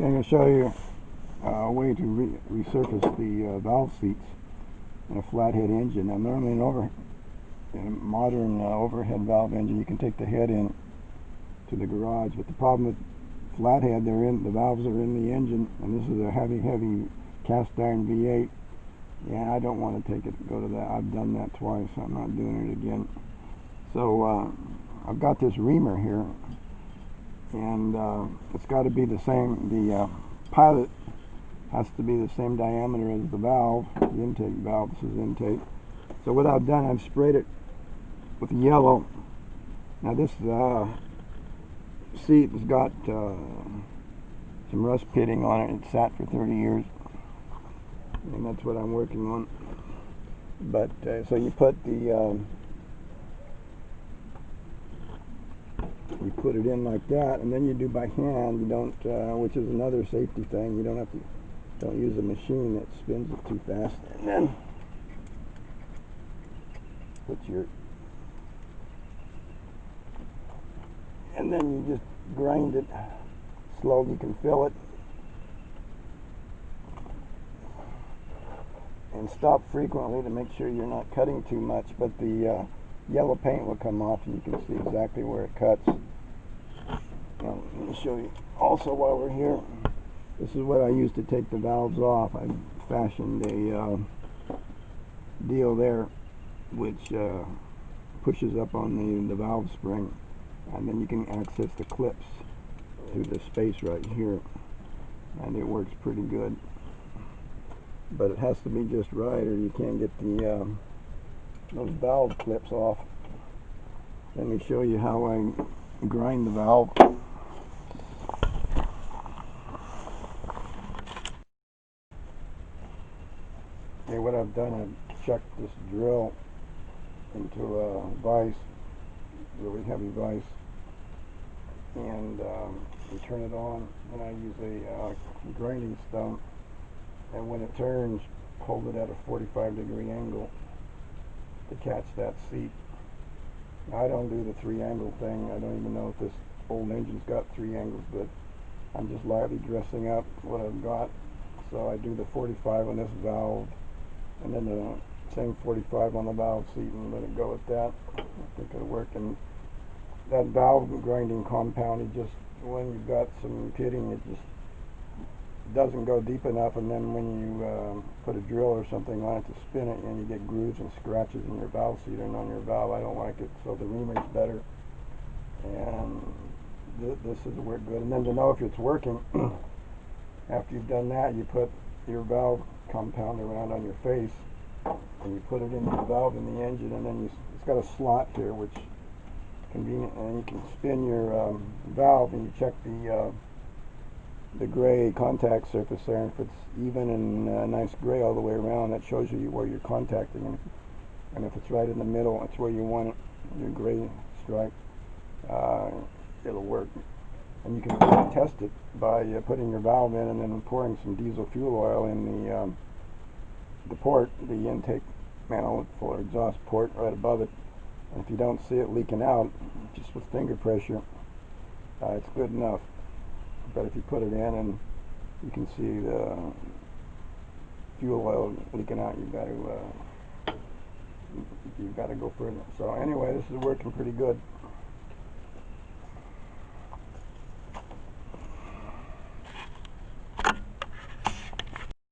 I'm going to show you a way to resurface the valve seats in a flathead engine. Now, normally in a modern overhead valve engine, you can take the head in to the garage, but the problem with flathead, the valves are in the engine, and this is a heavy cast iron V8. Yeah, I don't want to go to that. I've done that twice. I'm not doing it again. So I've got this reamer here, and it's got to be the same. The pilot has to be the same diameter as the valve, the intake valve. This is intake. So what I've done, I've sprayed it with yellow. Now this seat has got some rust pitting on it. It sat for 30 years, and that's what I'm working on. But so you put you put it in like that, and then you do by hand. You don't, which is another safety thing. You don't use a machine that spins it too fast. And then put and then you just grind it slowly. You can fill it and stop frequently to make sure you're not cutting too much, but the yellow paint will come off and you can see exactly where it cuts. Now, let me show you also while we're here. This is what I use to take the valves off. I fashioned a deal there which pushes up on the valve spring, and then you can access the clips through the space right here, and it works pretty good. But it has to be just right, or you can't get those valve clips off. Let me show you how I grind the valve. Okay, what I've done, I've chucked this drill into a vise, really heavy vise, and you turn it on, and I use a grinding stone, and when it turns, hold it at a 45-degree angle to catch that seat. Now, I don't do the 3-angle thing. I don't even know if this old engine's got 3 angles, but I'm just lightly dressing up what I've got. So I do the 45 on this valve, and then the same 45 on the valve seat, and let it go at that. I think it'll work. And that valve grinding compound, when you've got some pitting, it just doesn't go deep enough, and then when you put a drill or something on it to spin it, and you get grooves and scratches in your valve seat and on your valve. I don't like it, so the reamer's better, and this has worked good. And then to know if it's working, after you've done that, you put your valve compound around on your face, and you put it into the valve in the engine, and then it's got a slot here, which is convenient, and you can spin your valve, and you check the gray contact surface there, and if it's even and nice gray all the way around, that shows you where you're contacting, and if it's right in the middle, it's where you want it, your gray stripe, it'll work. And you can test it by putting your valve in and then pouring some diesel fuel oil in the port, the intake manifold or exhaust port right above it, and if you don't see it leaking out, just with finger pressure, it's good enough. But if you put it in and you can see the fuel oil leaking out, you've got to go further. So anyway, this is working pretty good.